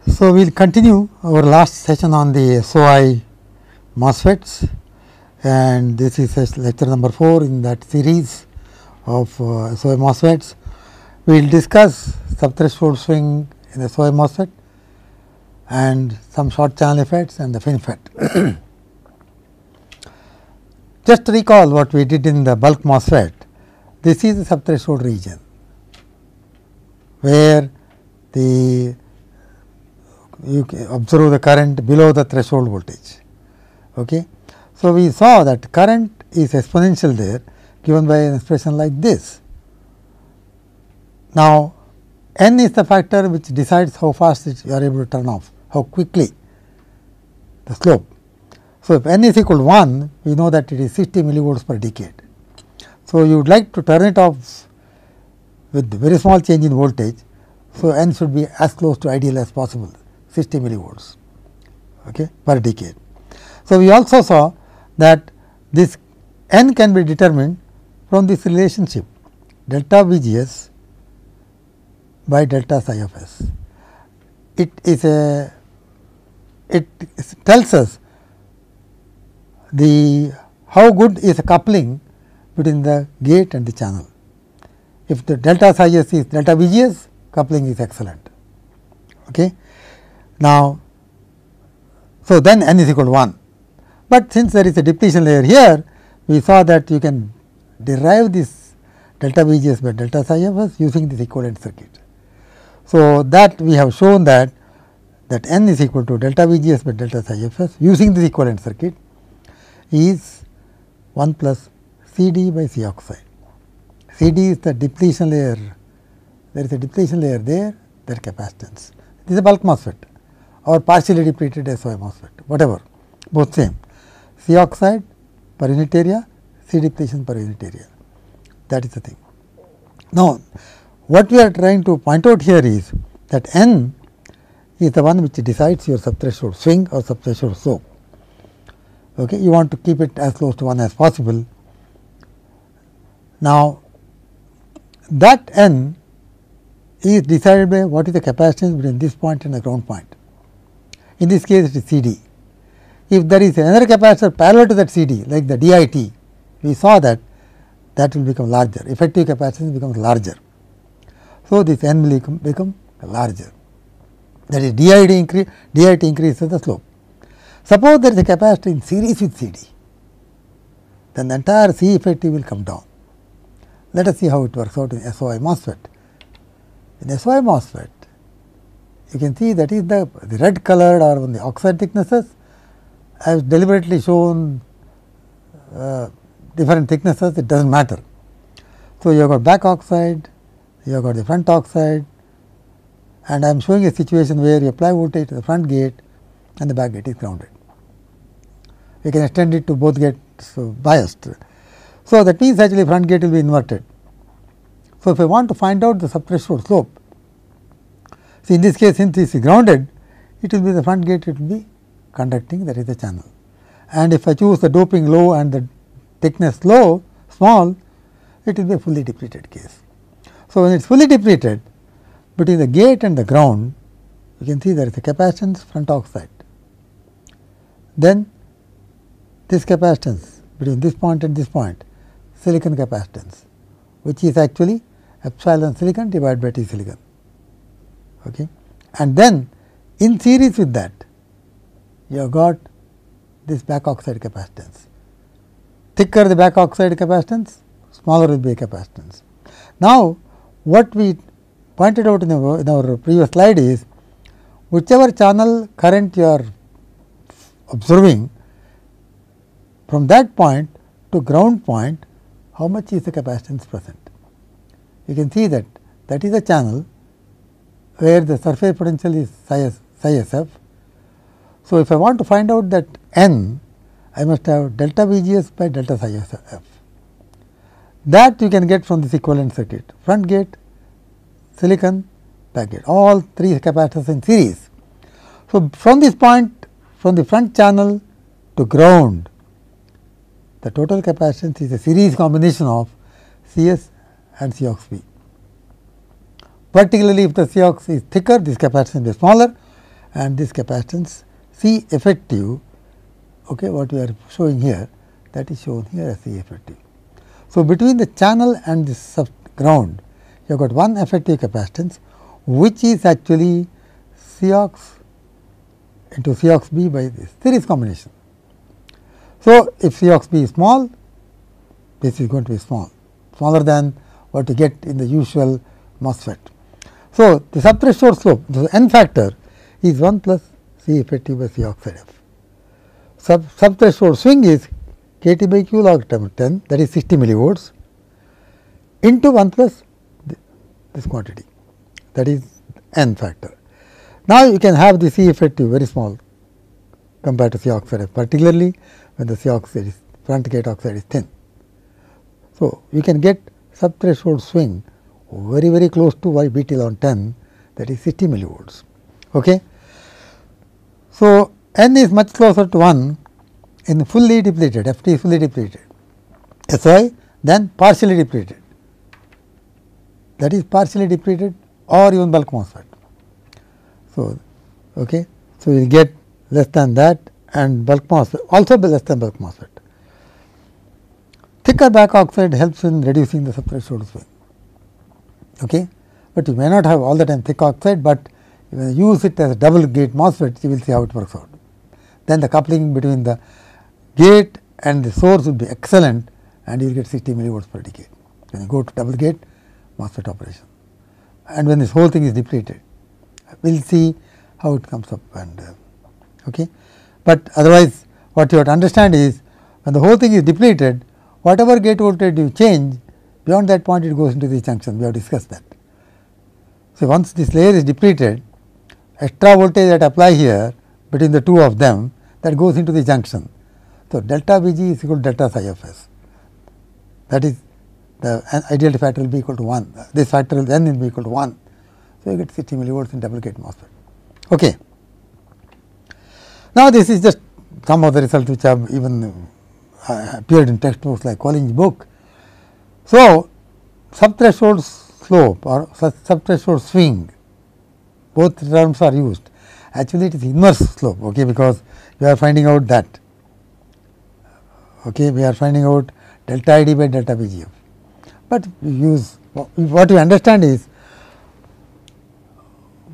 So, we will continue our last session on the SOI MOSFETs, and this is lecture number 4 in that series of SOI MOSFETs. We will discuss subthreshold swing in the SOI MOSFET and some short channel effects and the FinFET. Just to recall what we did in the bulk MOSFET, this is the subthreshold region, where you observe the current below the threshold voltage. Okay. So, we saw that current is exponential there, given by an expression like this. Now, n is the factor which decides how fast you are able to turn off, how quickly the slope. So, if n is equal to 1, we know that it is 60 millivolts per decade. So, you would like to turn it off with very small change in voltage. So, n should be as close to ideal as possible, 60 millivolts per decade. So, we also saw that this n can be determined from this relationship delta VGS by delta psi of s. It tells us how good is the coupling between the gate and the channel. If the delta psi s is delta VGS, coupling is excellent. Okay. Now, so then n is equal to 1, but since there is a depletion layer here, we saw that you can derive this delta VGS by delta psi of s using this equivalent circuit. So, that we have shown that n is equal to delta VGS by delta psi of s using this equivalent circuit is 1 plus C D by C oxide. C D is the depletion layer. There is a depletion layer there, that capacitance. This is a bulk MOSFET or partially depleted SOI MOSFET, whatever, both same. C oxide per unit area, C depletion per unit area. That is the thing. Now, what we are trying to point out here is that n is the one which decides your subthreshold swing or subthreshold slope. Okay. You want to keep it as close to 1 as possible. Now, that n is decided by what is the capacitance between this point and the ground point. In this case, it is C D. If there is another capacitor parallel to that C D, like the DIT, we saw that will become larger, effective capacitance becomes larger. So, this n will become larger, that is DIT increases the slope. Suppose there is a capacitor in series with C D, then the entire C effective will come down. Let us see how it works out in SOI MOSFET. In SOI MOSFET, you can see that is the red colored or the oxide thicknesses. I have deliberately shown different thicknesses, it does not matter. So, you have got back oxide, you have got the front oxide, and I am showing a situation where you apply voltage to the front gate and the back gate is grounded. You can extend it to both gates biased. So, that means actually front gate will be inverted. So, if I want to find out the subthreshold slope, see in this case since this is grounded, it will be the front gate, it will be conducting, that is the channel. And if I choose the doping low and the thickness small, it will be a fully depleted case. So, when it is fully depleted, between the gate and the ground, you can see there is a capacitance front oxide. Then this capacitance between this point and this point, silicon capacitance, which is actually epsilon silicon divided by T silicon. Okay. And then in series with that, you have got this back oxide capacitance. Thicker the back oxide capacitance, smaller will be a capacitance. Now, what we pointed out in our previous slide is, whichever channel current you are observing, from that point to ground point, how much is the capacitance present? You can see that is a channel where the surface potential is psi SF. So, if I want to find out that n, I must have delta VGS by delta psi SF. That you can get from this equivalent circuit, front gate, silicon, back gate, all three capacitors in series. So, from this point, from the front channel to ground, the total capacitance is a series combination of Cs and Cox B. Particularly if the Cox is thicker, this capacitance is smaller. and this capacitance C effective, okay, what we are showing here, that is shown here as C effective. So, between the channel and the ground, you have got one effective capacitance, which is actually Cox into Cox B by this series combination. So, if Cox B is small, this is going to be small, smaller than what you get in the usual MOSFET. So, the subthreshold slope, the n factor is 1 plus C effective by C oxide F. Subthreshold swing is kT by q log 10, that is 60 millivolts, into 1 plus this quantity, that is n factor. Now, you can have the C effective very small compared to C oxide F, particularly when the C oxide is front gate oxide is thin. So, you can get subthreshold swing very close to y BT log 10, that is 60 millivolts. Okay. So, n is much closer to 1 in fully depleted, Ft is fully depleted, SOI then partially depleted, that is partially depleted or even bulk MOSFET. So, okay. So, you will get less than that and bulk MOSFET also be less than bulk MOSFET. Thicker back oxide helps in reducing the subthreshold swing, okay. But you may not have all the time thick oxide, but when you use it as a double gate MOSFET, you will see how it works out. Then the coupling between the gate and the source will be excellent and you will get 60 millivolts per decade when you go to double gate MOSFET operation. And when this whole thing is depleted, we will see how it comes up and okay. But otherwise, what you have to understand is when the whole thing is depleted, whatever gate voltage you change, beyond that point it goes into the junction, we have discussed that. So, once this layer is depleted, extra voltage that apply here between the two of them, that goes into the junction. So, delta V g is equal to delta psi of s, that is the ideal factor will be equal to 1, this factor will then will be equal to 1. So, you get 60 millivolts in double gate MOSFET. Okay. Now, this is just some of the results which have even appeared in textbooks like Collins' book. So, subthreshold slope or subthreshold swing, both terms are used. Actually, it is inverse slope, okay, because we are finding out that, okay, we are finding out delta I d by delta V g f. But we use what we understand is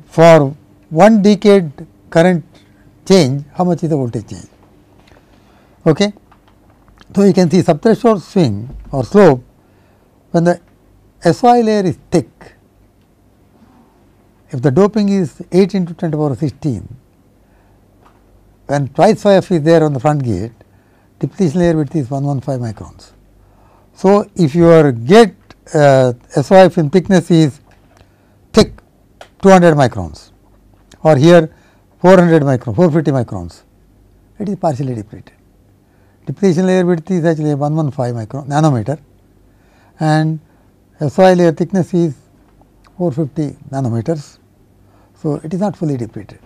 for 1 decade current change, how much is the voltage change. Okay. So, you can see subthreshold swing or slope when the SOI layer is thick. If the doping is 8 into 10 to the power 16, when twice phi f is there on the front gate, depletion layer width is 115 microns. So, if your gate SOI film thickness is thick 200 microns or here 400 microns, 450 microns, it is partially depleted. Depletion layer width is actually 115 nanometer and SOI layer thickness is 450 nanometers. So, it is not fully depleted.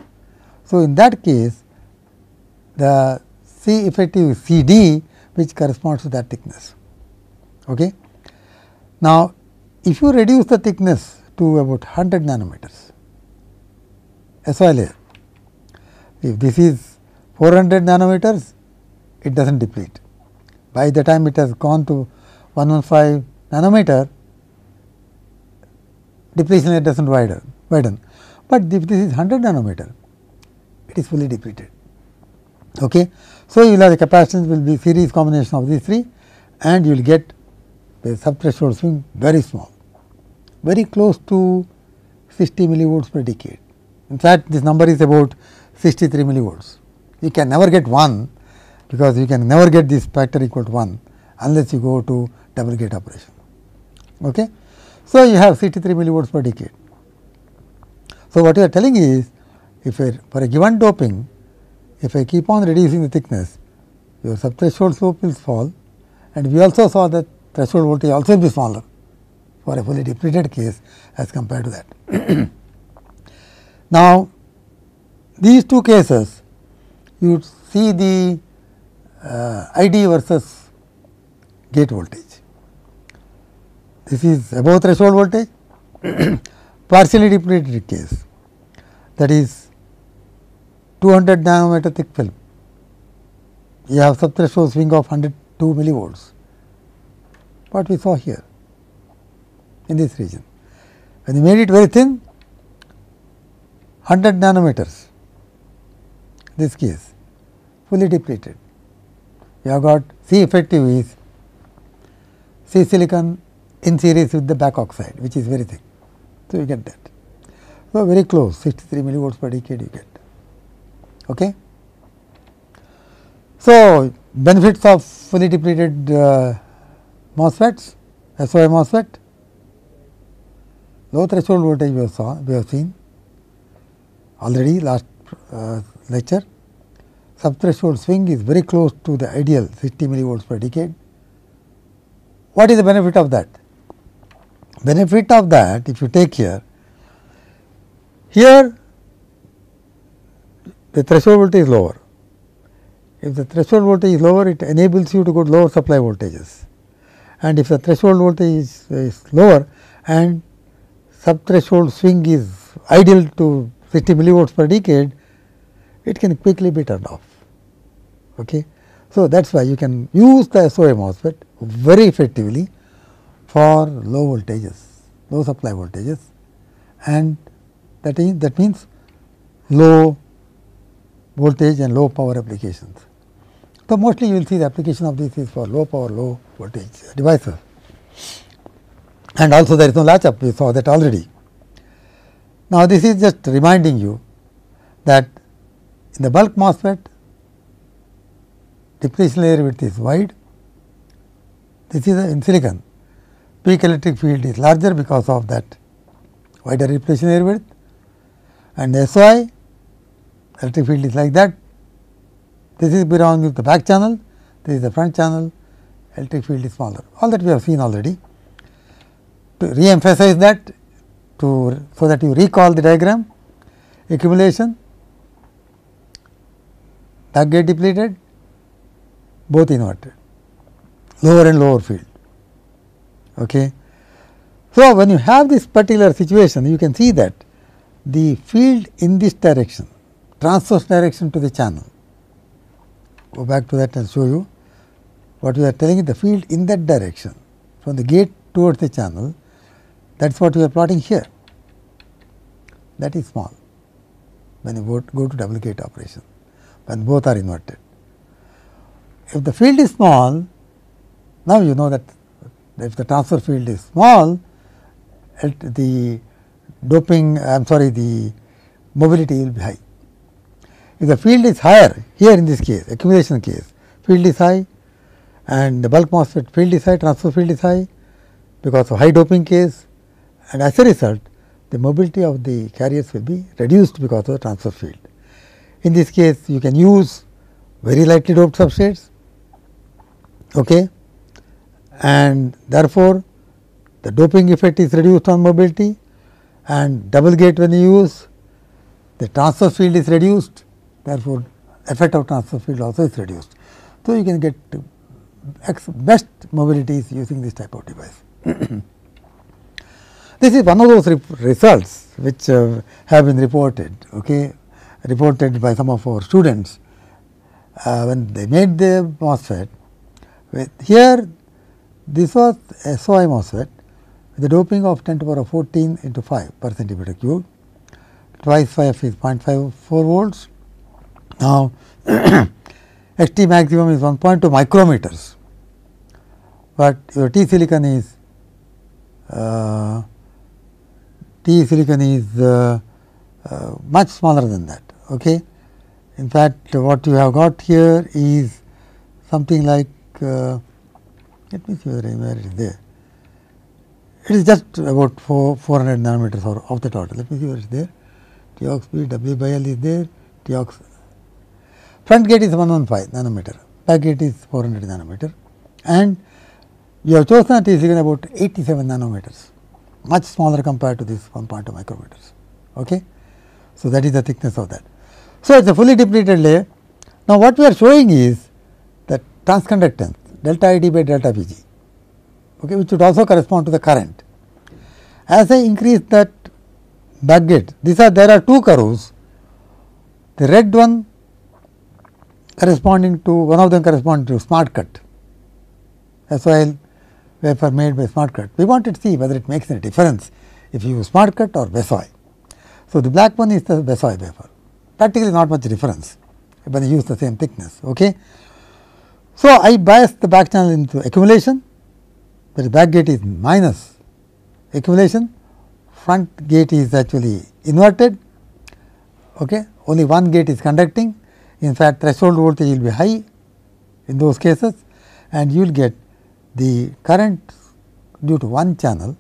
So, in that case the C effective is C d, which corresponds to that thickness. Okay. Now, if you reduce the thickness to about 100 nanometers SOI layer, if this is 400 nanometers, it does not deplete. By the time it has gone to 115 nanometer, depletion layer does not widen. But if this is 100 nanometer, it is fully depleted. Okay. So, you will have the capacitance will be series combination of these three and you will get the subthreshold swing very small, very close to 60 millivolts per decade. In fact, this number is about 63 millivolts. You can never get 1 because you can never get this factor equal to 1 unless you go to double gate operation. Okay. So, you have 63 millivolts per decade. So, what you are telling is if for a given doping, if I keep on reducing the thickness, your subthreshold slope will fall and we also saw that threshold voltage also will be smaller for a fully depleted case as compared to that. Now, these two cases you see the ID versus gate voltage. This is above threshold voltage, partially depleted case, that is 200 nanometer thick film. You have subthreshold swing of 102 millivolts. What we saw here in this region. When you made it very thin, 100 nanometers, this case, fully depleted. You have got C effective is C silicon in series with the back oxide, which is very thick. So, you get that. So, very close, 63 millivolts per decade you get. Okay. So, benefits of fully depleted MOSFETs, SOI MOSFET, low threshold voltage we have seen already last lecture. Subthreshold swing is very close to the ideal 60 millivolts per decade. What is the benefit of that? Benefit of that, if you take here the threshold voltage is lower. If the threshold voltage is lower, it enables you to go to lower supply voltages. And if the threshold voltage is lower and subthreshold swing is ideal to 60 millivolts per decade, it can quickly be turned off. Okay. So, that is why you can use the SOI MOSFET very effectively for low voltages, low supply voltages, and that means low voltage and low power applications. So, mostly you will see the application of this is for low power, low voltage devices, and also there is no latch up, we saw that already. Now, this is just reminding you that in the bulk MOSFET, depletion layer width is wide. This is in silicon, peak electric field is larger because of that wider depletion layer width, and SOI electric field is like that. This is belonging to the back channel, this is the front channel, electric field is smaller. All that we have seen already. To re-emphasize that, so that you recall the diagram, accumulation, backgate depleted, both inverted, lower and lower field. Okay. So, when you have this particular situation, you can see that the field in this direction, transverse direction to the channel, go back to that and show you what we are telling is the field in that direction from the gate towards the channel, that is what we are plotting here. That is small when you go to double gate operation, when both are inverted. If the field is small, now you know that if the transfer field is small, the doping, the mobility will be high. If the field is higher, here in this case, accumulation case, field is high and the bulk MOSFET field is high, transfer field is high because of high doping case, and as a result, the mobility of the carriers will be reduced because of the transfer field. In this case, you can use very lightly doped substrates, okay, and therefore, the doping effect is reduced on mobility, and double gate when you use, the transfer field is reduced, therefore, effect of transfer field also is reduced. So, you can get best mobilities using this type of device. This is one of those results which have been reported, okay, reported by some of our students when they made the MOSFET. Here, this was SOI MOSFET with the doping of 10 to the power of 14 into 5 per centimeter cube, twice 5 is 0.54 volts. Now, XT maximum is 1.2 micrometers, but your T silicon is much smaller than that. Okay. In fact, what you have got here is something like, let me see where it is there. It is just about 400 nanometers or of the total. Let me see where it is there. T ox B, W by L is there, T ox. Front gate is 115 nanometer, back gate is 400 nanometer, and you have chosen a T silicon about 87 nanometers, much smaller compared to this 1.2 micrometers. Okay. So, that is the thickness of that. So, it is a fully depleted layer. Now, what we are showing is that transconductance delta I D by delta V G, okay, which would also correspond to the current. As I increase that backgate, there are two curves. the red one corresponding to one of them corresponding to smart cut, SOI wafer made by smart cut. We wanted to see whether it makes any difference if you use smart cut or SOI. So, the black one is the SOI wafer, practically not much difference when you use the same thickness. Okay. So, I bias the back channel into accumulation, but the back gate is minus accumulation, front gate is actually inverted, okay. Only one gate is conducting. In fact, threshold voltage will be high in those cases, and you will get the current due to one channel,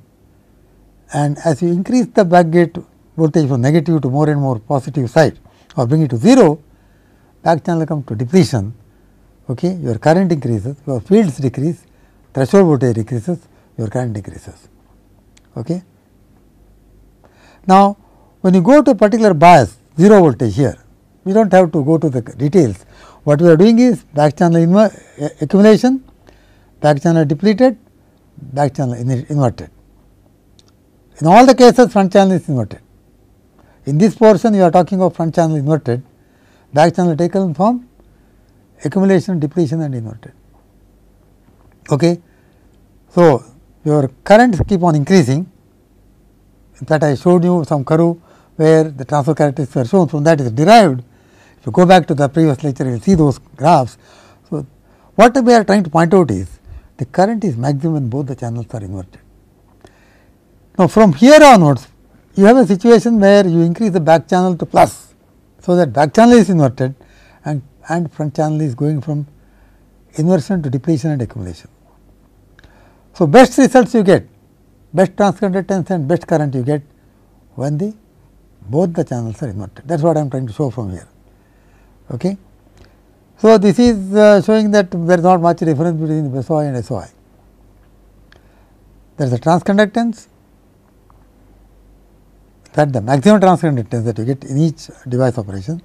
and as you increase the back gate voltage from negative to more and more positive side or bring it to 0, back channel comes to depletion. Okay. Your current increases, your fields decrease, threshold voltage decreases, your current decreases. Okay. Now, when you go to a particular bias 0 voltage here, we do not have to go to the details. What we are doing is back channel accumulation, back channel depleted, back channel inverted. In all the cases, front channel is inverted. In this portion, you are talking of front channel inverted, back channel taken from accumulation, depletion and inverted. Okay. So, your currents keep on increasing. In fact, I showed you some curve where the transfer characteristics are shown, from that is derived. If you go back to the previous lecture, you will see those graphs. So, what we are trying to point out is the current is maximum when both the channels are inverted. Now, from here onwards, you have a situation where you increase the back channel to plus. So, that back channel is inverted and front channel is going from inversion to depletion and accumulation. So, best results you get, best transconductance and best current you get when both the channels are inverted. That is what I am trying to show from here. Okay. So, this is showing that there is not much difference between SOI and SOI. There is a transconductance, that the maximum transconductance that you get in each device operation.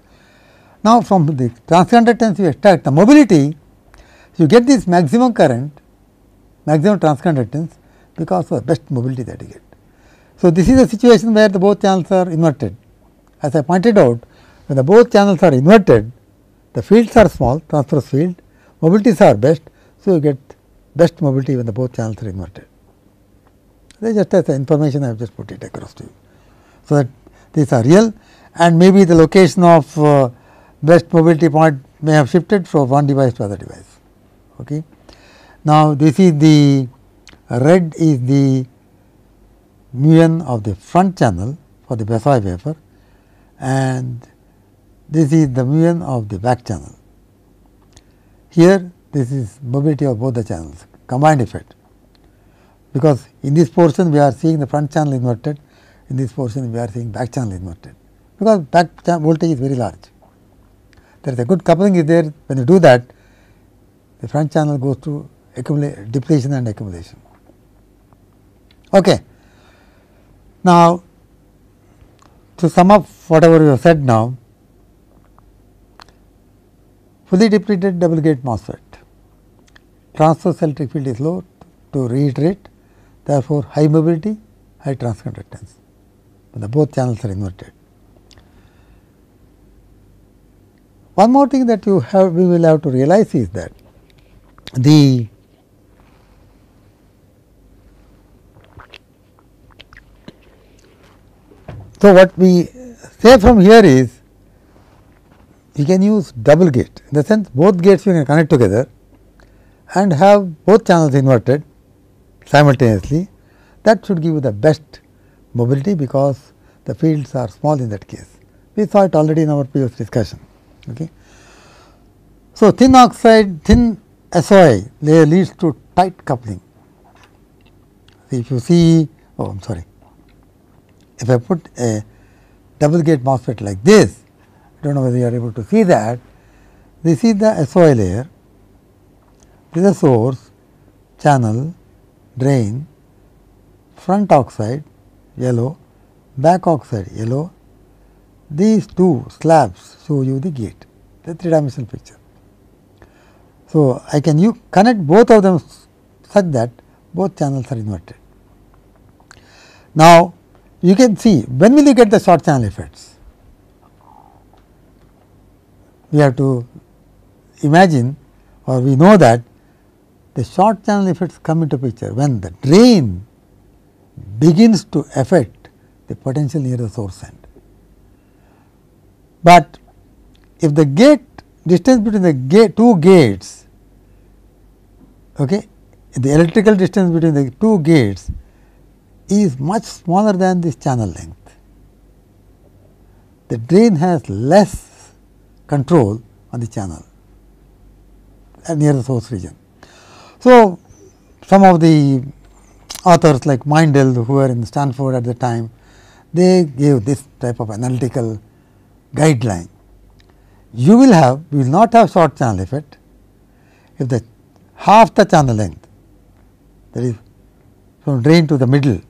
Now, from the transconductance you extract the mobility, you get this maximum current, maximum transconductance because of best mobility that you get. So, this is a situation where the both channels are inverted. As I pointed out, when the both channels are inverted, the fields are small, transverse field, mobilities are best. So, you get best mobility when the both channels are inverted. That is just as information I have just put it across to you. So, that these are real, and maybe the location of best mobility point may have shifted from one device to other device. Okay. Now, this is the red is the mu n of the front channel for the SOI wafer, and this is the mu n of the back channel. Here this is mobility of both the channels, combined effect, because in this portion we are seeing the front channel inverted, in this portion we are seeing back channel inverted, because back voltage is very large. There is a good coupling is there. When you do that, the front channel goes to depletion and accumulation. Okay. Now, to sum up whatever we have said now, fully depleted double gate MOSFET, transverse electric field is low, to reiterate, therefore, high mobility, high transconductance, when the both channels are inverted. One more thing that we will have to realize is that so what we say from here is you can use double gate, in the sense both gates you can connect together and have both channels inverted simultaneously. That should give you the best mobility, because the fields are small in that case. We saw it already in our previous discussion. Okay. So, thin SOI layer leads to tight coupling. If you see, oh I am sorry, if I put a double gate MOSFET like this, I do not know whether you are able to see that. This is the SOI layer, this is the source, channel, drain, front oxide yellow, back oxide yellow. These two slabs show you the gate, the 3-dimensional picture. So, I can connect both of them such that both channels are inverted. Now, you can see when will you get the short channel effects? we have to imagine, or we know that the short channel effects come into picture when the drain begins to affect the potential near the source end. But if the gate distance between the two gates, okay, the electrical distance between the two gates is much smaller than this channel length, the drain has less control on the channel near the source region. So, some of the authors like Mindell, who were in Stanford at the time, they gave this type of analytical guideline. You will not have short channel effect if the half the channel length, that is from drain to the middle,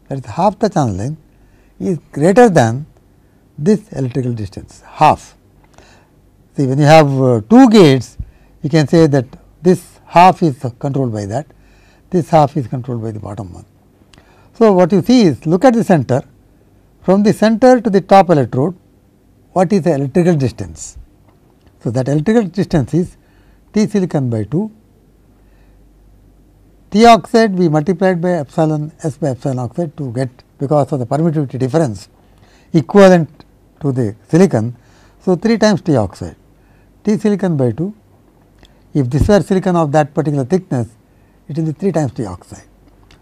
that is half the channel length is greater than this electrical distance, half. See, when you have two gates, you can say that this half is controlled by that, this half is controlled by the bottom one. So, what you see is, look at the center, from the center to the top electrode, what is the electrical distance? So, that electrical distance is T silicon by 2, T oxide we multiplied by epsilon S by epsilon oxide to get, because of the permittivity difference equivalent to the silicon. So, 3 times T oxide, T silicon by 2. If this were silicon of that particular thickness, it will be 3 times T oxide.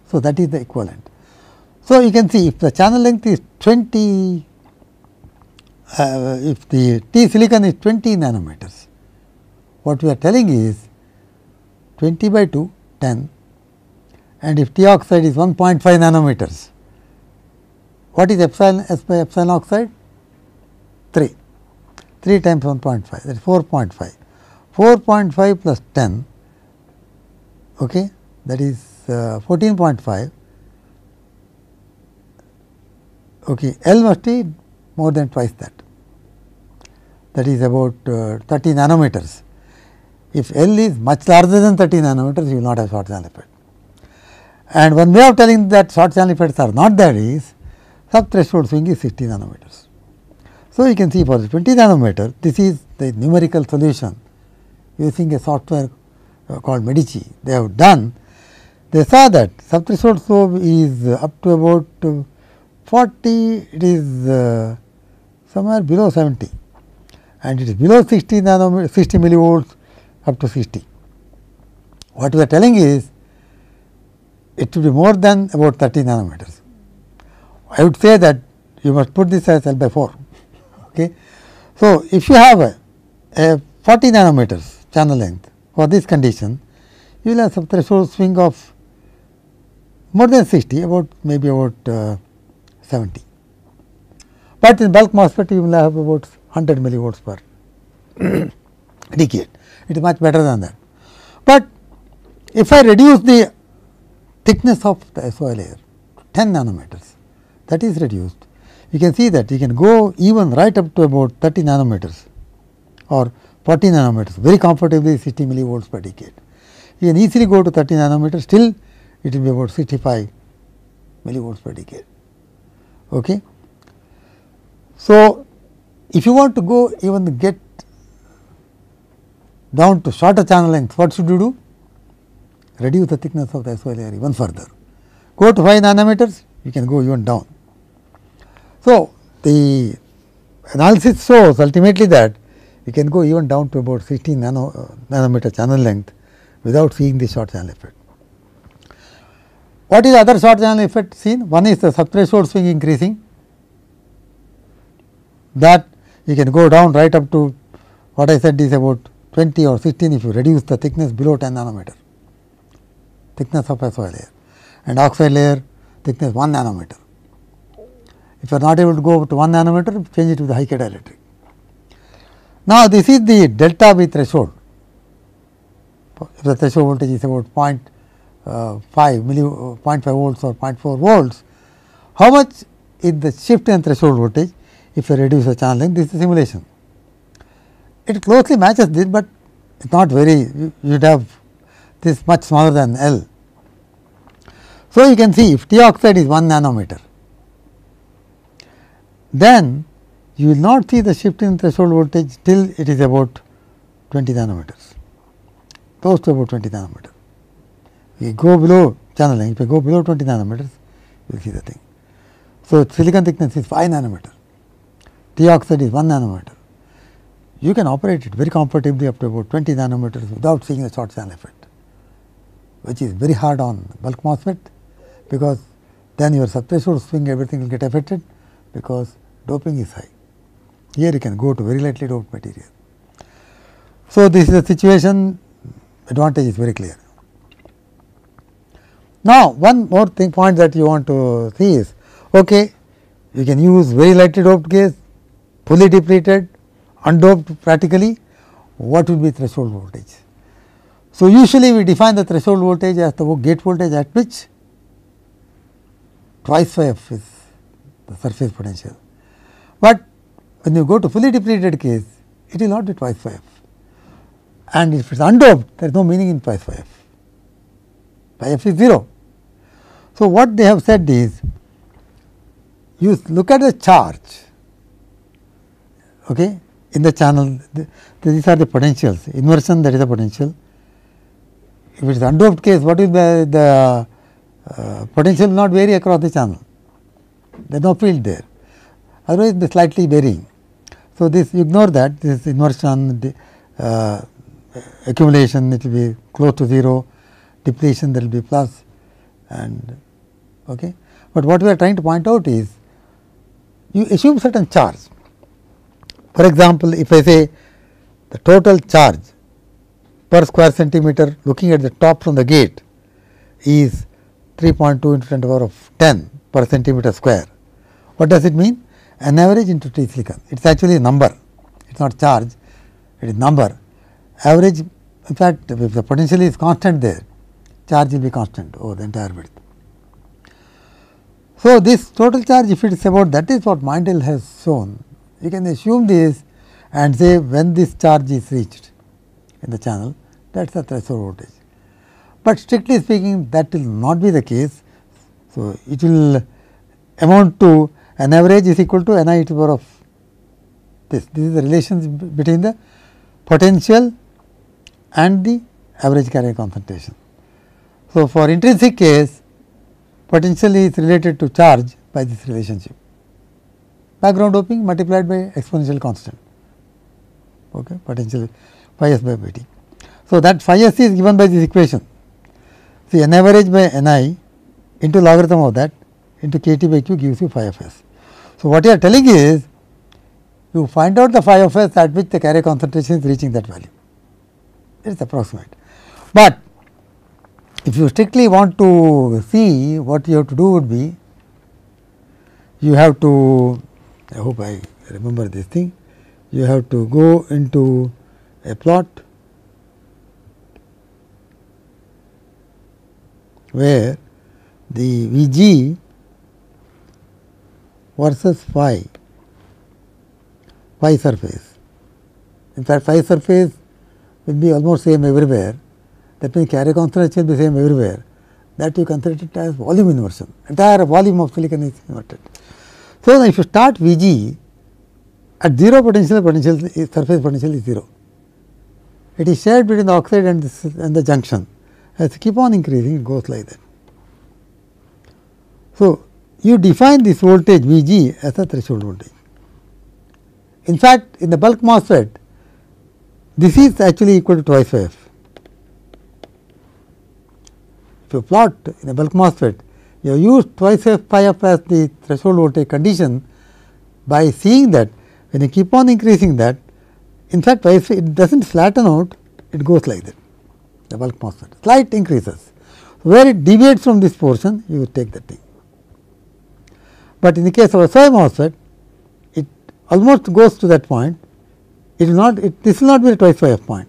So, that is the equivalent. So, you can see if the channel length is 20, if the T silicon is 20 nanometers, what we are telling is 20 by 2, 10, and if T oxide is 1.5 nanometers, what is epsilon S by epsilon oxide? 3, 3 times 1.5, that is 4.5. 4.5 plus 10, okay, that is 14.5. Okay, L must be more than twice that, that is about 30 nanometers. If L is much larger than 30 nanometers, you will not have short channel effect. And one way of telling that short channel effects are not there is, sub threshold swing is 60 nanometers. So, you can see for the 20 nanometer, this is the numerical solution using a software called Medici. They have done, they saw that sub threshold slope is up to about 40, it is somewhere below 70, and it is below 60 nanometer, 60 millivolts up to 60. What we are telling is, it should be more than about 30 nanometers. I would say that you must put this as L by 4. Okay. So, if you have a 40 nanometers channel length for this condition, you will have some threshold swing of more than 60, about maybe about 70. But in bulk MOSFET, you will have about 100 millivolts per decade. It is much better than that. But if I reduce the thickness of the SOI layer to 10 nanometers, that is reduced, you can see that you can go even right up to about 30 nanometers or 40 nanometers very comfortably, 60 millivolts per decade. You can easily go to 30 nanometers, still it will be about 65 millivolts per decade. Okay. So, if you want to go even get down to shorter channel length, what should you do? Reduce the thickness of the SOI layer even further. Go to 5 nanometers, you can go even down. So, the analysis shows ultimately that you can go even down to about 16 nanometer channel length without seeing the short channel effect. What is the other short channel effect seen? One is the subthreshold swing increasing, that you can go down right up to what I said is about 20 or 16 if you reduce the thickness below 10 nanometer, thickness of SOI layer, and oxide layer thickness 1 nanometer. If you are not able to go to 1 nanometer, change it to the high K dielectric. Now, this is the delta V threshold. If the threshold voltage is about 0.5 volts or 0.4 volts, how much is the shift in threshold voltage if you reduce the channel length? This is the simulation. It closely matches this, but it is not very, you should have this much smaller than L. So, you can see if T oxide is 1 nanometer, then you will not see the shift in threshold voltage till it is about 20 nanometers, close to about 20 nanometers. You go below channeling, if you go below 20 nanometers, you will see the thing. So, silicon thickness is 5 nanometer, T oxide is 1 nanometer. You can operate it very comfortably up to about 20 nanometers without seeing the short channel effect, which is very hard on bulk MOSFET, because then your subthreshold swing, everything will get affected, because doping is high. Here you can go to very lightly doped material. So, this is the situation, advantage is very clear. Now, one more point that you want to see is, okay, you can use very lightly doped case, fully depleted, undoped practically, what will be threshold voltage? So, usually we define the threshold voltage as the gate voltage at which twice phi f is the surface potential. But when you go to fully depleted case, it will not be twice phi f, and if it is undoped, there is no meaning in twice phi f, phi f is 0. So, what they have said is, you look at the charge, okay, in the channel, these are the potentials, inversion, that is the potential. If it is undoped case, what is the potential will not vary across the channel, there is no field there, otherwise it is slightly varying. So, this you ignore that, this inversion, the, accumulation, it will be close to 0, depletion there will be plus, and okay. But what we are trying to point out is, you assume certain charge. For example, if I say the total charge per square centimeter looking at the top from the gate is 3.2 into 10 to the power of 10 per centimeter square. What does it mean? An average into T silicon. It is actually a number, it is not charge, it is number. Average, in fact, if the potential is constant there, charge will be constant over the entire width. So, this total charge, if it is about, that is what Mindell has shown, you can assume this and say when this charge is reached in the channel, that is the threshold voltage. But strictly speaking, that will not be the case. So, it will amount to an average is equal to Ni to the power of this. This is the relation between the potential and the average carrier concentration. So, for intrinsic case, potential is related to charge by this relationship, background doping multiplied by exponential constant, okay, potential phi s by t. So, that phi s is given by this equation. See, n average by Ni into logarithm of that into k T by q gives you phi of s. So, what you are telling is, you find out the phi of s at which the carrier concentration is reaching that value, it is approximate. But if you strictly want to see, what you have to do would be, you have to, I hope I remember this thing, you have to go into a plot where the V g versus phi surface. In fact, phi surface will be almost same everywhere, that means carrier concentration will be same everywhere, that you consider it as volume inversion, entire volume of silicon is inverted. So, if you start V g at 0 potential, surface potential is 0. It is shared between the oxide and the junction. As you keep on increasing, it goes like that. So, you define this voltage V g as a threshold voltage. In fact, in the bulk MOSFET, this is actually equal to twice phi f. If you plot in a bulk MOSFET, you have used twice phi f as the threshold voltage condition by seeing that when you keep on increasing that, in fact, it does not flatten out, it goes like that, the bulk MOSFET, slight increases. Where it deviates from this portion, you take that thing. But in the case of a SOI MOSFET, it almost goes to that point, it will not, this will not be a twice phi f point.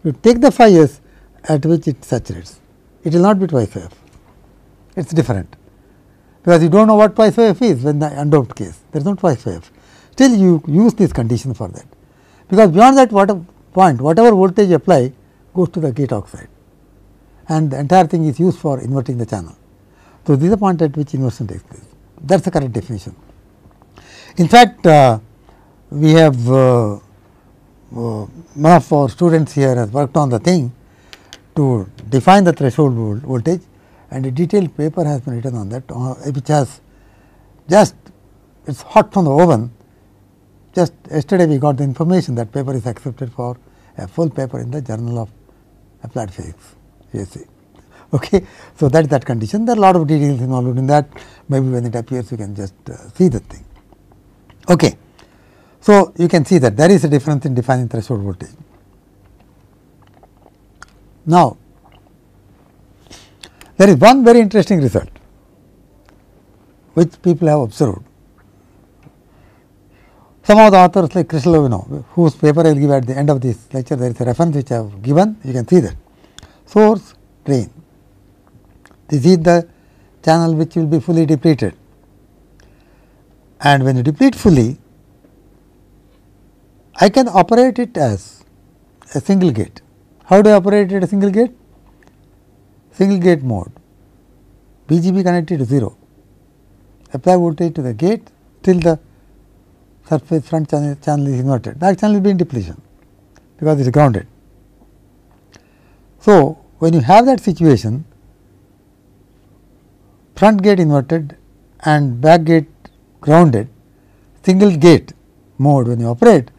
You take the phi s at which it saturates, it will not be twice phi f, it is different, because you do not know what twice phi f is when the undoped case, there is no twice phi f. Still you use this condition for that, because beyond that whatever voltage you apply goes to the gate oxide, and the entire thing is used for inverting the channel. So, this is the point at which inversion takes place, that is the correct definition. In fact, we have one of our students here has worked on the thing to define the threshold voltage, and a detailed paper has been written on that, which has just, it is hot from the oven. Just yesterday we got the information that paper is accepted for a full paper in the Journal of Applied Physics, USC. Okay. So, that is that condition. There are a lot of details involved in that. Maybe when it appears, you can just see the thing. Okay. So, you can see that there is a difference in defining threshold voltage. Now, there is one very interesting result which people have observed. Some of the authors like Krishnalovino, whose paper I will give at the end of this lecture, there is a reference which I have given, you can see that. Source, drain. This is the channel which will be fully depleted, and when you deplete fully, I can operate it as a single gate. How do I operate it as a single gate? Single gate mode, BGB connected to 0, apply voltage to the gate till the surface front channel is inverted, back channel will be in depletion because it is grounded. So, when you have that situation, front gate inverted and back gate grounded, single gate mode when you operate,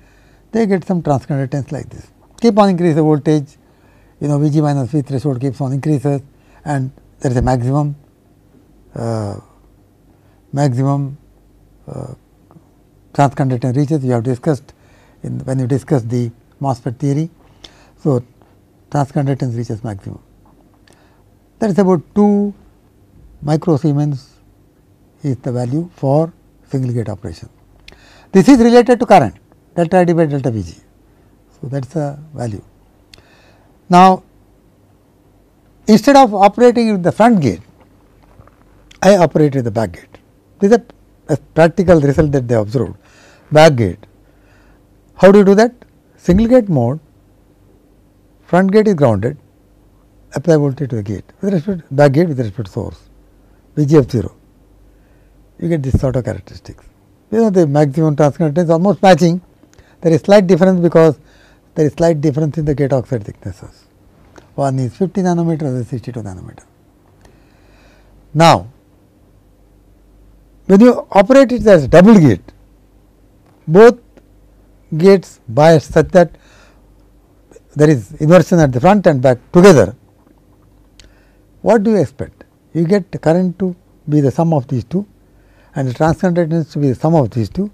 they get some transconductance like this. Keep on increase the voltage, Vg minus V threshold keeps on increases, and there is a maximum transconductance reaches. We have discussed when you discuss the MOSFET theory. So, transconductance reaches maximum. That is about 2 microsiemens is the value for single gate operation. This is related to current delta ID by delta Vg. So, that is the value. Now, instead of operating with the front gate, I operate with the back gate. This is a practical result that they observed. Back gate. How do you do that? Single gate mode, front gate is grounded, apply voltage to the gate with respect to back gate with respect to source, Vg of 0. You get this sort of characteristics. The maximum transconductance is almost matching. There is slight difference because there is slight difference in the gate oxide thicknesses. One is 50 nanometer, other is 62 nanometer. Now, when you operate it as double gate, both gates bias such that there is inversion at the front and back together, what do you expect? You get the current to be the sum of these two and the transconductance to be the sum of these two,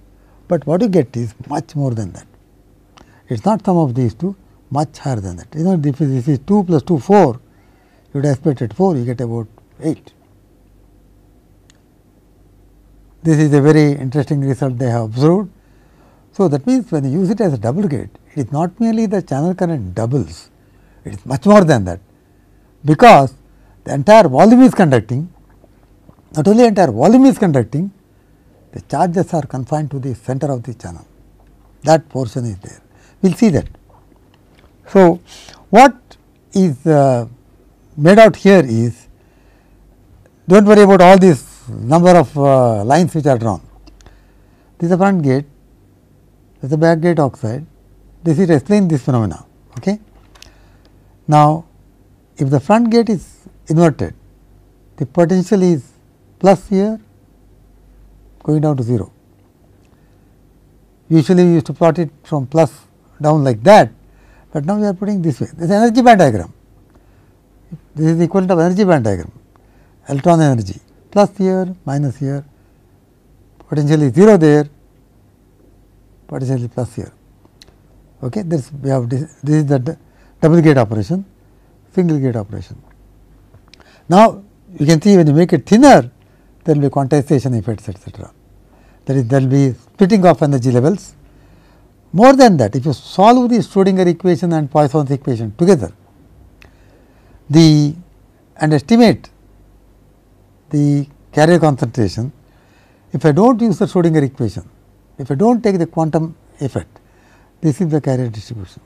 but what you get is much more than that. It is not sum of these two, much higher than that. If this is 2 plus 2, 4, you would expect at 4, you get about 8. This is a very interesting result they have observed. So, that means when you use it as a double gate, it is not merely the channel current doubles, it is much more than that, because the entire volume is conducting. Not only entire volume is conducting, the charges are confined to the center of the channel. That portion is there. We will see that. So, what is made out here is, do not worry about all these number of lines which are drawn. This is the front gate, this is the back gate oxide, this is to explain this phenomena. Okay. Now, if the front gate is inverted, the potential is plus here going down to 0. Usually, we used to plot it from plus down like that, but now we are putting this way. This is energy band diagram. This is the equivalent of energy band diagram, electron energy, plus here, minus here, potentially 0 there, potentially plus here. Okay. This is the double gate operation, single gate operation. Now, you can see when you make it thinner, there will be quantization effects, etc. That is, there will be splitting of energy levels. More than that, if you solve the Schrodinger equation and Poisson's equation together, and estimate the carrier concentration, if I do not use the Schrodinger equation, if I do not take the quantum effect, this is the carrier distribution,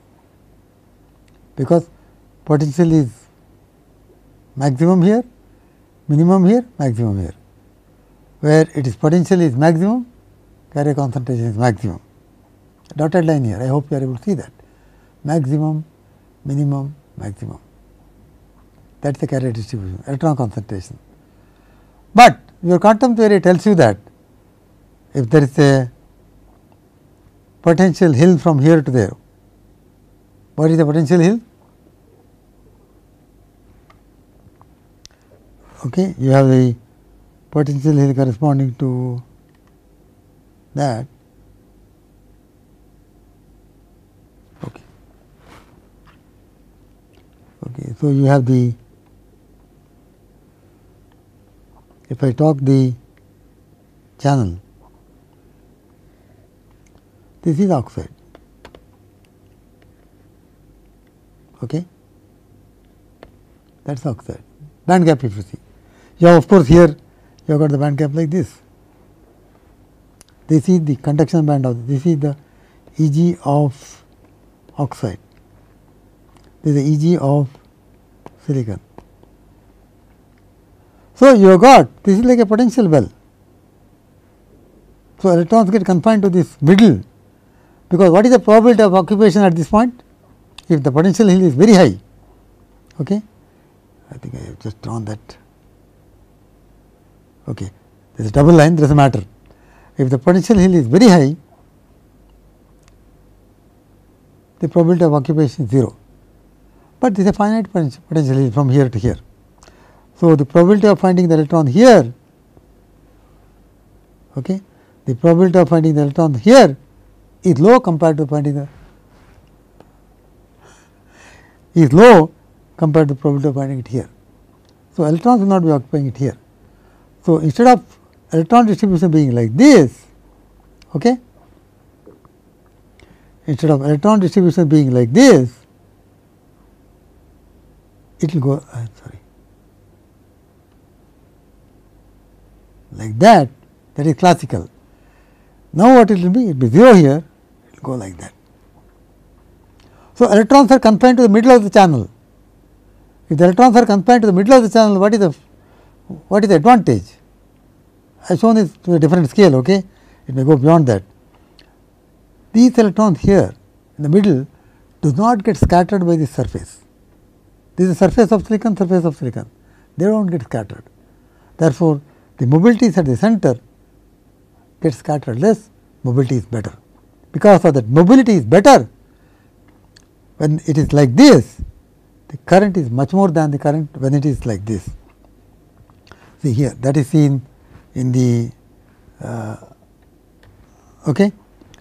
because potential is maximum here, minimum here, maximum here, where it is potential is maximum, carrier concentration is maximum. dotted line here. I hope you are able to see that. Maximum, minimum, maximum. That is the carrier distribution, electron concentration. But your quantum theory tells you that if there is a potential hill from here to there, what is the potential hill? Okay, you have the potential hill corresponding to that. Okay. Okay, so you have the, if I talk the channel, this is oxide. Okay, that is oxide. Band gap, if you see. You have, of course, here you have got the band gap like this. This is the conduction band of this is the Eg of oxide. This is the Eg of silicon. So, you have got this is like a potential well. So, electrons get confined to this middle, because what is the probability of occupation at this point? If the potential hill is very high, okay. I think I have just drawn that. Okay, there is a double line, does not matter. If the potential hill is very high, the probability of occupation is 0, but this is a finite potential hill from here to here. So, the probability of finding the electron here, okay, the probability of finding the electron here is low compared to finding the probability of finding it here. So, electrons will not be occupying it here. So, instead of electron distribution being like this, okay, instead of electron distribution being like this, it will go like that. That is classical. Now, what it will be? It will be 0 here, it will go like that. So, electrons are confined to the middle of the channel. If the electrons are confined to the middle of the channel, what is the advantage? I have shown this to a different scale, okay. It may go beyond that. These electrons here in the middle do not get scattered by the surface. This is the surface of silicon, they do not get scattered. Therefore, the mobility is at the center gets scattered less, mobility is better. Because of that mobility is better, when it is like this, the current is much more than the current when it is like this. See here, that is seen in the okay,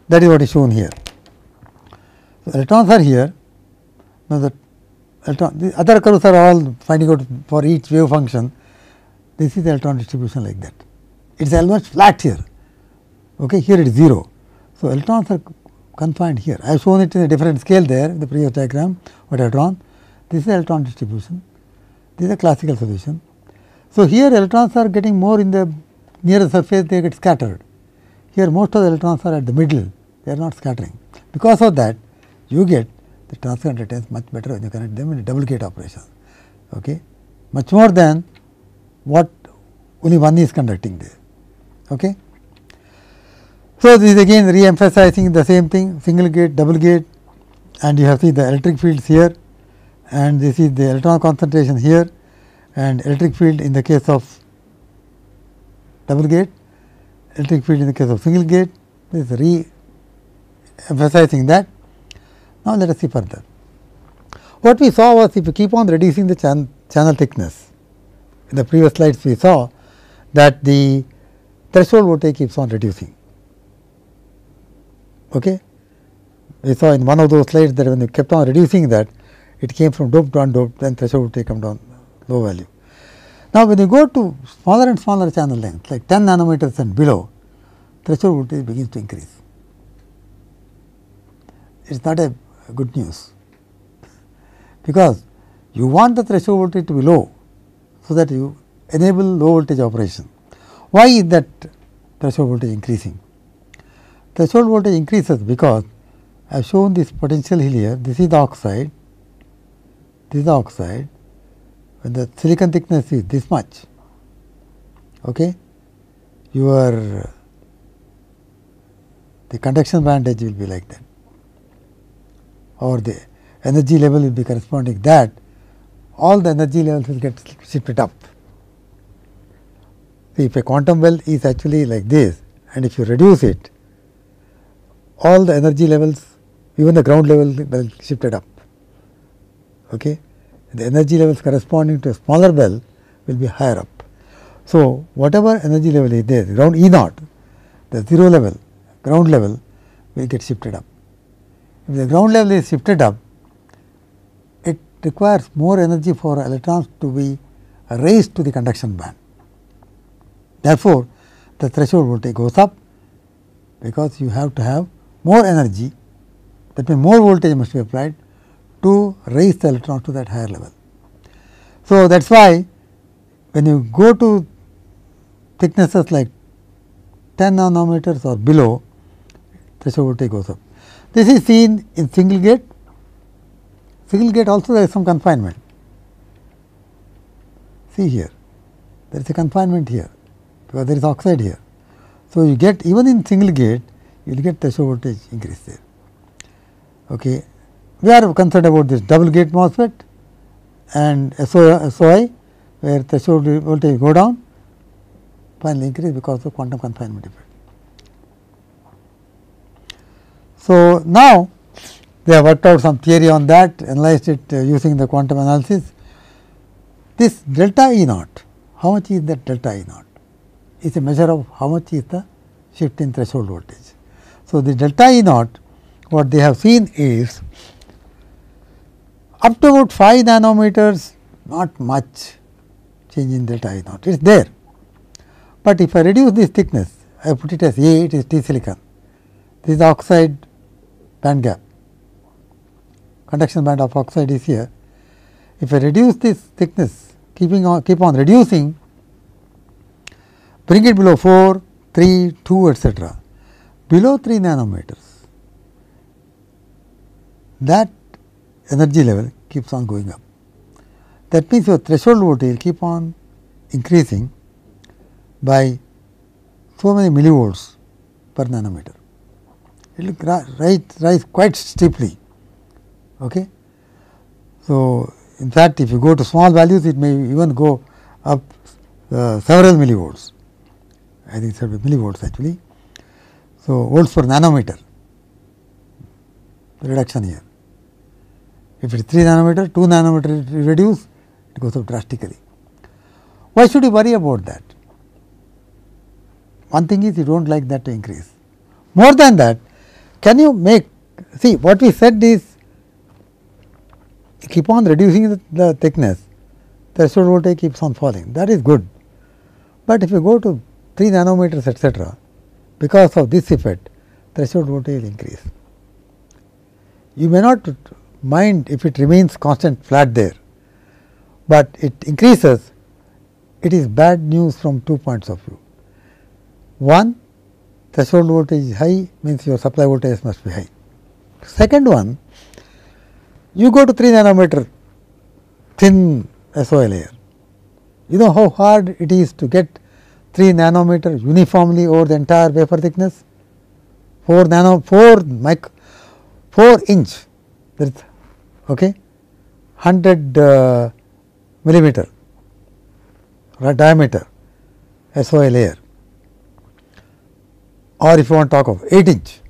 that is what is shown here. So, electrons are here. Now, the other curves are all finding out for each wave function. This is the electron distribution like that. It is almost flat here. Okay, here it is 0. So, electrons are confined here. I have shown it in a different scale there in the previous diagram what I have drawn. This is electron distribution. This is a classical solution. So, here electrons are getting more in the near the surface, they get scattered. Here most of the electrons are at the middle, they are not scattering. Because of that, you get the transfer conductance much better when you connect them in a double gate operation, okay, much more than what only one is conducting there. Okay. So, this is again re-emphasizing the same thing, single gate, double gate, and you have seen the electric fields here, and this is the electron concentration here, and electric field in the case of double gate, electric field in the case of single gate. This is re-emphasizing that. Now, let us see further. What we saw was, if you keep on reducing the channel thickness, in the previous slides we saw that the threshold voltage keeps on reducing. Okay. We saw in one of those slides that when you kept on reducing that, it came from doped to undoped, then threshold voltage come down low value. Now, when you go to smaller and smaller channel length like 10 nanometers and below, threshold voltage begins to increase. It is not a good news, because you want the threshold voltage to be low, so that you enable low voltage operation. Why is that threshold voltage increasing? Threshold voltage increases because I have shown this potential hill here. This is the oxide, this is the oxide. When the silicon thickness is this much, okay, the the conduction band edge will be like that, or the energy level will be corresponding that, all the energy levels will get shifted up. See, if a quantum well is actually like this, and if you reduce it, all the energy levels, even the ground level will shifted up. Okay? The energy levels corresponding to a smaller bell will be higher up. So, whatever energy level is there, ground E naught, the 0 level, ground level will get shifted up. If the ground level is shifted up, it requires more energy for electrons to be raised to the conduction band. Therefore, the threshold voltage goes up, because you have to have more energy, that means more voltage must be applied to raise the electron to that higher level. So, that is why when you go to thicknesses like 10 nanometers or below, threshold voltage goes up. This is seen in single gate. Single gate also there is some confinement. See here, there is a confinement here, because there is oxide here. So, you get even in single gate, you will get threshold voltage increase there. Okay. We are concerned about this double gate MOSFET and SOI, where threshold voltage go down, finally increase because of quantum confinement effect. So, now they have worked out some theory on that, analyzed it using the quantum analysis. This delta E naught, how much is that delta E naught? Is a measure of how much is the shift in threshold voltage. So, the delta E naught, what they have seen is up to about 5 nanometers, not much change in delta E naught, it is there. But if I reduce this thickness, I put it as A, it is T silicon, this is the oxide band gap, conduction band of oxide is here. If I reduce this thickness, keep on reducing, bring it below 4, 3, 2, etc., below 3 nanometers, that energy level keeps on going up. That means your threshold voltage will keep on increasing by so many millivolts per nanometer. It will rise quite steeply. Okay? So, in fact, if you go to small values, it may even go up several millivolts. I think several millivolts actually. So, volts per nanometer reduction here. If it is 3 nanometer, 2 nanometer reduce, it goes up drastically. Why should you worry about that? One thing is you do not like that to increase. More than that, can you make, see what we said is keep on reducing the thickness, threshold voltage keeps on falling, that is good. But if you go to 3 nanometers etc., because of this effect, threshold voltage will increase. You may not mind if it remains constant flat there, but it increases, it is bad news from 2 points of view. One, threshold voltage is high, means your supply voltage must be high. Second one, you go to 3 nanometer thin SOI layer. You know how hard it is to get 3 nanometer uniformly over the entire wafer thickness? 4 inch, that is okay, 100 millimeter diameter SOI layer, or if you want to talk of 8 inch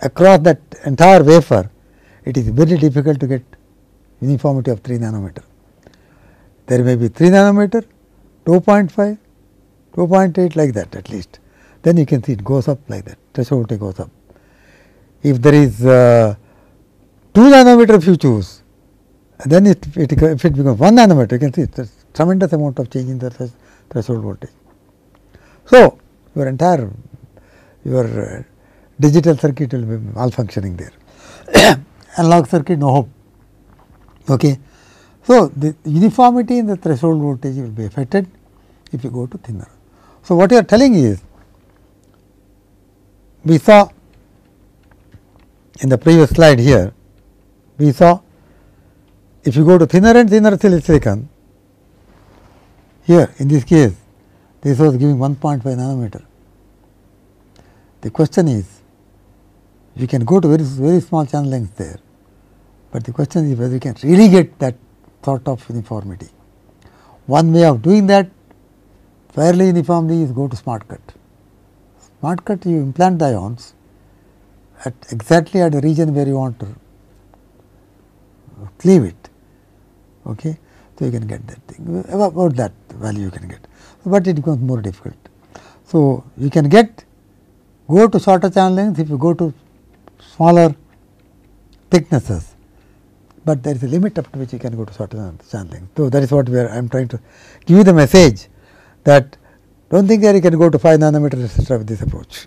across that entire wafer, it is very difficult to get uniformity of 3 nanometer. There may be 3 nanometer, 2.5, 2.8 like that at least. Then you can see it goes up like that, threshold voltage goes up. If there is 2 nanometer if you choose, then if it becomes 1 nanometer, you can see there is tremendous amount of change in the threshold voltage. So, your entire digital circuit will be malfunctioning there. Analog circuit, no hope. Okay. So, the uniformity in the threshold voltage will be affected if you go to thinner. So, what you are telling is, we saw in the previous slide here, we saw if you go to thinner and thinner silicon, here in this case, this was giving 1.5 nanometer. The question is, you can go to very small channel lengths there, but the question is whether you can really get that sort of uniformity. One way of doing that fairly uniformly is go to smart cut. Smart cut, you implant the ions at exactly at the region where you want to cleave it. Okay. So, you can get that thing, about that value you can get, but it becomes more difficult. So, you can go to shorter channel lengths if you go to smaller thicknesses, but there is a limit up to which you can go to shorter channel length. So, that is what I am trying to give you the message, that do not think that you can go to 5 nanometer etc. with this approach,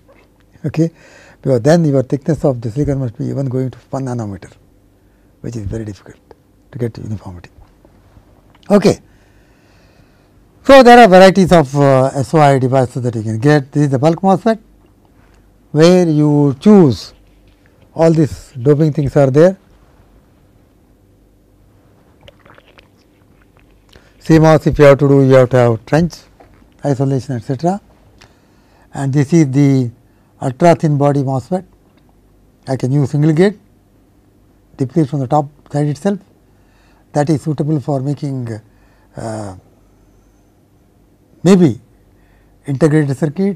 okay, because then your thickness of the silicon must be even going to 1 nanometer, which is very difficult to get uniformity. Okay. So, there are varieties of SOI devices that you can get. This is the bulk MOSFET, where you choose all these doping things are there. CMOS, if you have to do, you have to have trench isolation etc. And this is the ultra thin body MOSFET. I can use single gate, deplete from the top side itself. That is suitable for making maybe integrated circuit,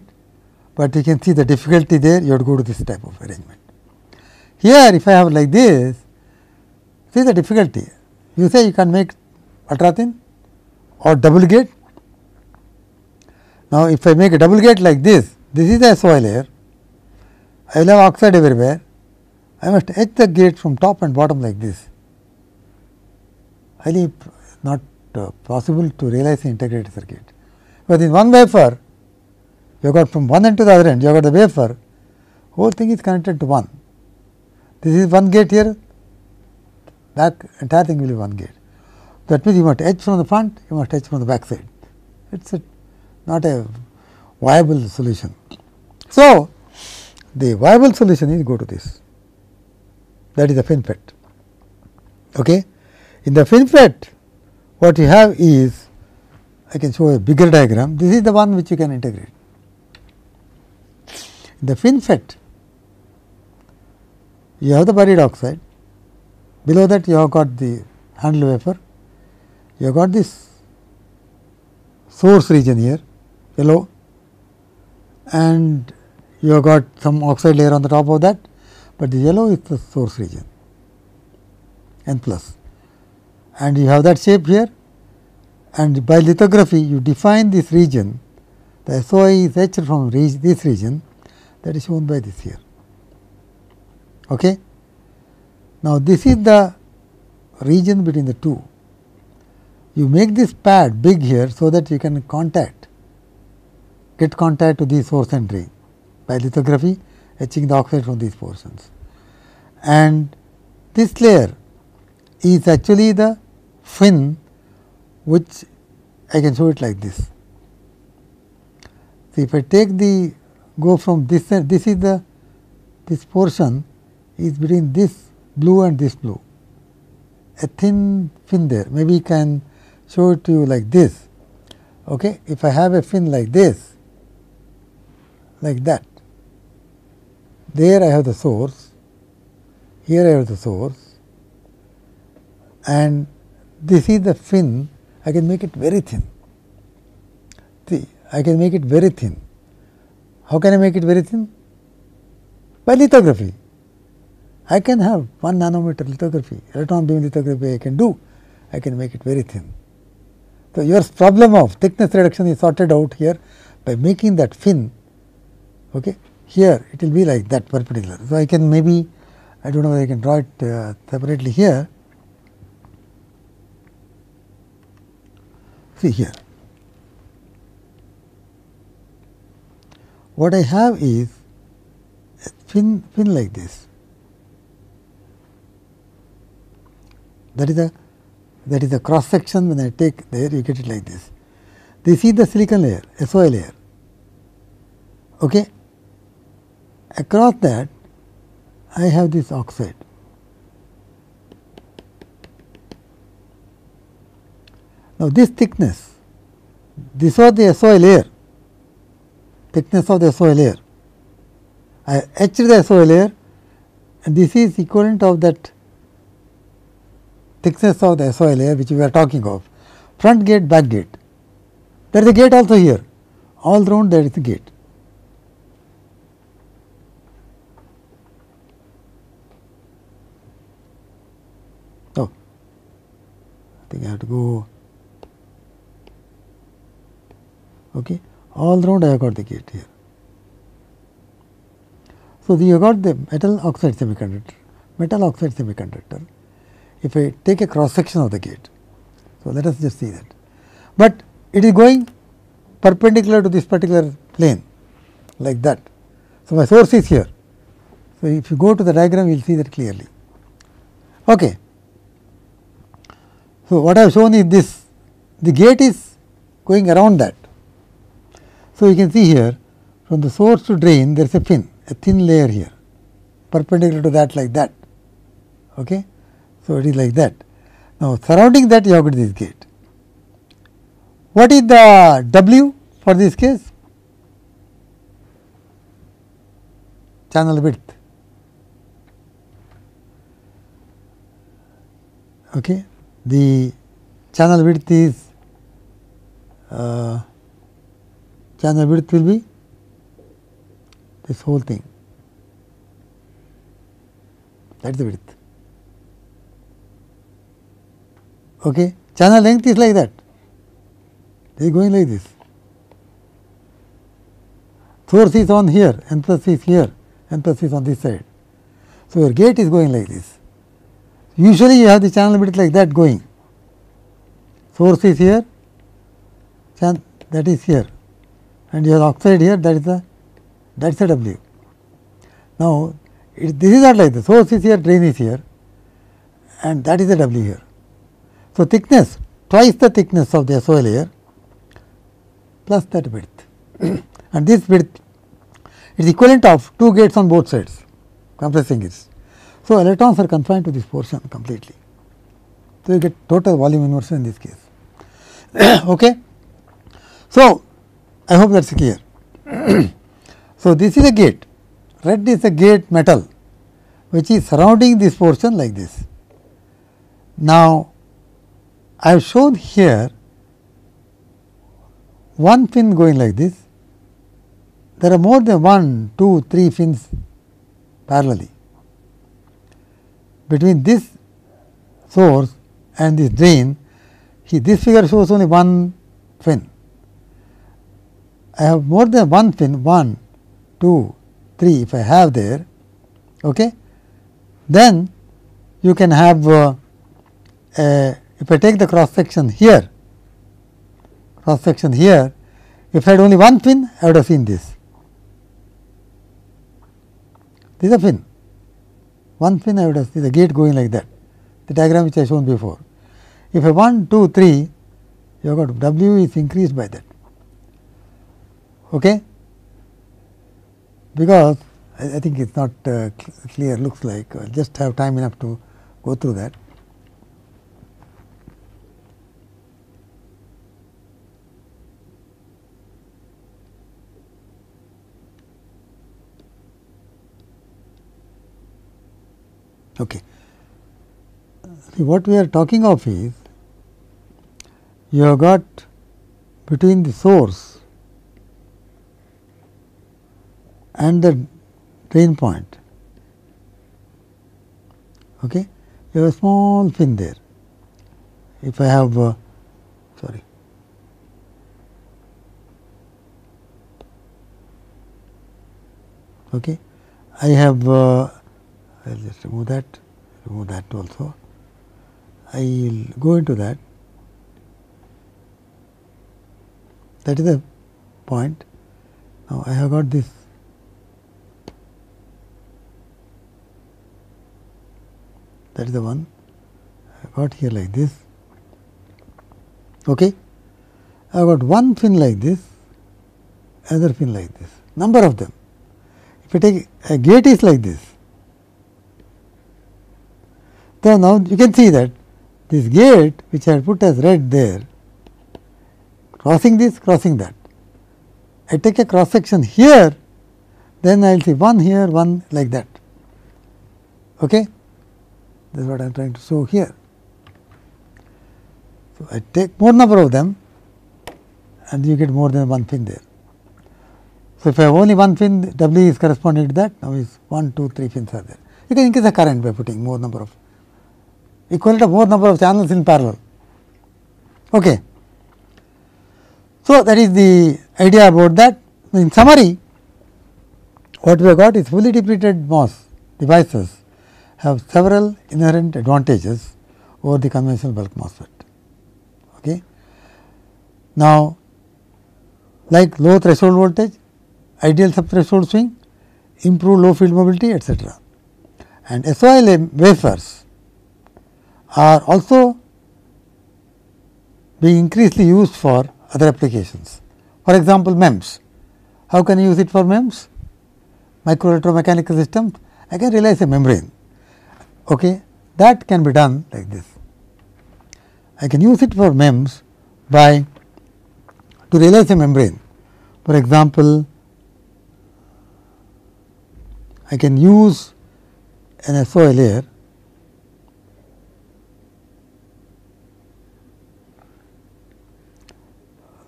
but you can see the difficulty there, you have to go to this type of arrangement. Here, if I have like this, see the difficulty. You say you can make ultra thin or double gate. Now, if I make a double gate like this is the SOI layer, I will have oxide everywhere, I must etch the gate from top and bottom like this. Highly not possible to realize the integrated circuit. But in one wafer, you have got from one end to the other end, you have got the wafer, whole thing is connected to one. This is one gate here, back entire thing will be one gate. That means you must etch from the front, you must etch from the back side. It is not a viable solution. So, the viable solution is go to this, that is the FinFET. Okay. In the FinFET, what you have is, I can show a bigger diagram. This is the one which you can integrate. In the FinFET, you have the buried oxide, below that you have got the handle wafer, you have got this source region here, yellow, and you have got some oxide layer on the top of that, but the yellow is the source region, N plus. And you have that shape here, and by lithography you define this region, the SOI is etched from this region, that is shown by this here. Okay. Now, this is the region between the two. You make this pad big here, so that you can get contact to the source and drain by lithography, etching the oxide from these portions. And this layer is actually the fin, which I can show it like this. See, if I take go from this end, this portion is between this blue and this blue, a thin fin there. Maybe you can show it to you like this. Okay. If I have a fin like this, like that, there I have the source, here I have the source, and this is the fin. I can make it very thin. See, I can make it very thin. How can I make it very thin? By lithography. I can have 1 nanometer lithography, electron beam lithography I can do. I can make it very thin. So, your problem of thickness reduction is sorted out here by making that fin. Okay. Here it will be like that perpendicular. So, I can maybe, I do not know whether I can draw it separately here. See here, what I have is a fin like this. That is the cross section. When I take there, you get it like this. This is the silicon layer, SOI layer. Okay. Across that, I have this oxide. Now, this thickness, this was the SOI layer, thickness of the SOI layer. I etched the SOI layer, and this is equivalent of that thickness of the SOI layer which we are talking of, front gate, back gate. There is a gate also here, all round there is a gate. Oh, I think I have to go. Okay, all round I have got the gate here. So, you have got the metal oxide semiconductor. Metal oxide semiconductor, if I take a cross section of the gate, so let us just see that. But it is going perpendicular to this particular plane like that. So, my source is here. So, if you go to the diagram, you will see that clearly. Okay. So, what I have shown is this, the gate is going around that. So, you can see here from the source to drain there is a fin, a thin layer here perpendicular to that like that. Okay. So, it is like that. Now, surrounding that you have got this gate. What is the W for this case? Channel width. Okay. The channel width is channel width will be this whole thing, that is the width. Okay. Channel length is like that, it is going like this. Source is on here, N plus is here, N plus is on this side. So, your gate is going like this. Usually, you have the channel width like that going. Source is here, that is here, and you have oxide here, that is the W. Now, this is not like this. Source is here, drain is here, and that is the W here. So, thickness twice the thickness of the SOI layer plus that width, and this width is equivalent of 2 gates on both sides compressing it. So, electrons are confined to this portion completely. So, you get total volume inversion in this case. Okay. So, I hope that is clear. So, this is a gate, red is a gate metal which is surrounding this portion like this. Now, I have shown here one fin going like this. There are more than 1, 2, 3 fins parallelly. Between this source and this drain, this figure shows only one fin. I have more than one fin, 1, 2, 3 if I have there, okay. Then you can have if I take the cross section here, if I had only one fin, I would have seen this. This is a fin. One fin I would have seen the gate going like that, the diagram which I shown before. If I 1, 2, 3, you have got W is increased by that. Okay? Because I think it is not clear, looks like, I will just have time enough to go through that. Okay. See, what we are talking of is, you have got between the source and the drain point, okay, you have a small fin there. If I have sorry, okay, I have I will just remove that also. I will go into that. That is the point. Now, I have got this. That is the one I got here like this. Okay. I have got one fin like this, other fin like this, number of them. If I take a gate is like this. So, now you can see that this gate which I had put as red there, crossing this, crossing that. I take a cross section here, then I will see 1 here, 1 like that. Okay? That is what I am trying to show here. So, I take more number of them and you get more than one fin there. So, if I have only one fin, W is corresponding to that, now is 1, 2, 3 fins are there. You can increase the current by putting more number of equivalent of more number of channels in parallel. Okay. So, that is the idea about that. In summary, what we have got is fully depleted MOS devices have several inherent advantages over the conventional bulk MOSFET. Okay. Now, like low threshold voltage, ideal subthreshold swing, improved low field mobility, etc. And SOI wafers are also being increasingly used for other applications. For example, MEMS. How can you use it for MEMS? Micro electromechanical systems. I can realize a membrane. Okay. That can be done like this. I can use it for MEMS by to realize a membrane. For example, I can use an SOI layer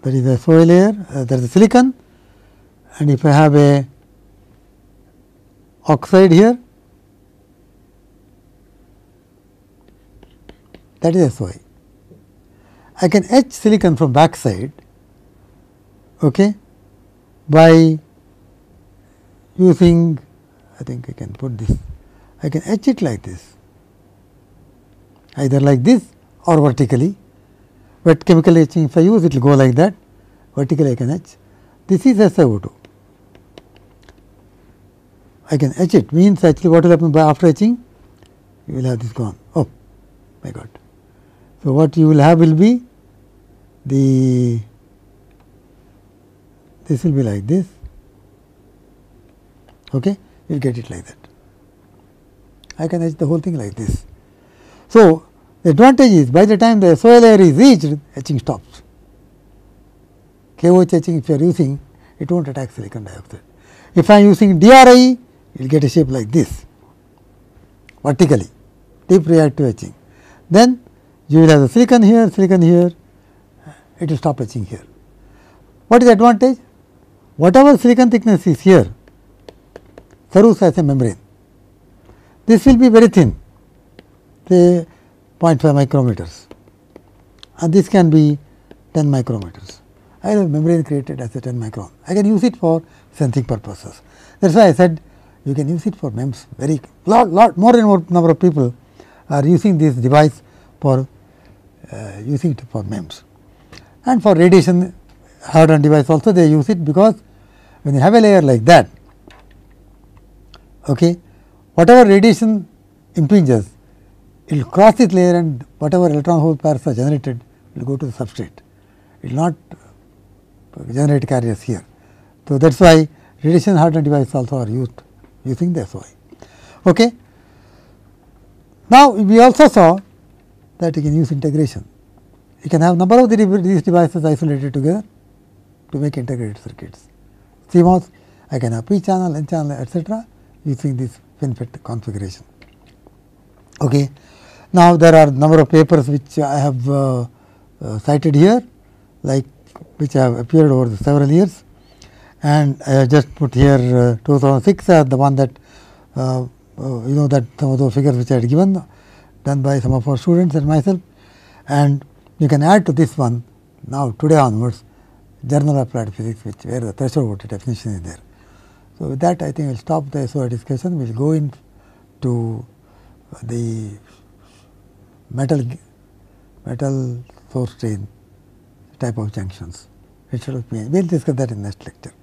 that is a SOI layer, there is a silicon, and if I have a oxide here, that is SOI. I can etch silicon from back side, okay, by using, I think I can put this, I can etch it like this, either like this or vertically. But chemical etching, if I use it will go like that, vertically I can etch. This is SiO2. I can etch it, means actually what will happen by after etching? You will have this gone. Oh my God. So, what you will have will be this will be like this, okay, you will get it like that. I can etch the whole thing like this. So, the advantage is by the time the SOI layer is reached, etching stops. KOH etching if you are using, it will not attack silicon dioxide. If I am using DRI, you will get a shape like this, vertically, deep reactive etching. Then you will have the silicon here, it will stop etching here. What is the advantage? Whatever silicon thickness is here, serves as a membrane. This will be very thin, say 0.5 micrometers, and this can be 10 micrometers. I have a membrane created as a 10 micron. I can use it for sensing purposes. That is why I said you can use it for MEMS. Very lot more and more number of people are using this device for using it for MEMS. And for radiation hardened device also they use it, because when you have a layer like that, okay, whatever radiation impinges, it will cross this layer and whatever electron hole pairs are generated will go to the substrate. It will not generate carriers here. So, that is why radiation hardened devices also are used using the SOI. Okay. Now, we also saw that you can use integration. You can have number of these devices isolated together to make integrated circuits. CMOS, I can have P channel, N channel, etc. using this FinFET configuration. Okay. Now, there are number of papers which I have cited here, like which have appeared over the several years, and I have just put here 2006 the one that you know that some of those figures which I had given, done by some of our students and myself, and you can add to this one now today onwards Journal of Applied Physics, which where the threshold voltage definition is there. So, with that I think I will stop the SOI discussion. We will go into the metal source drain type of junctions instead of PN. We will discuss that in next lecture.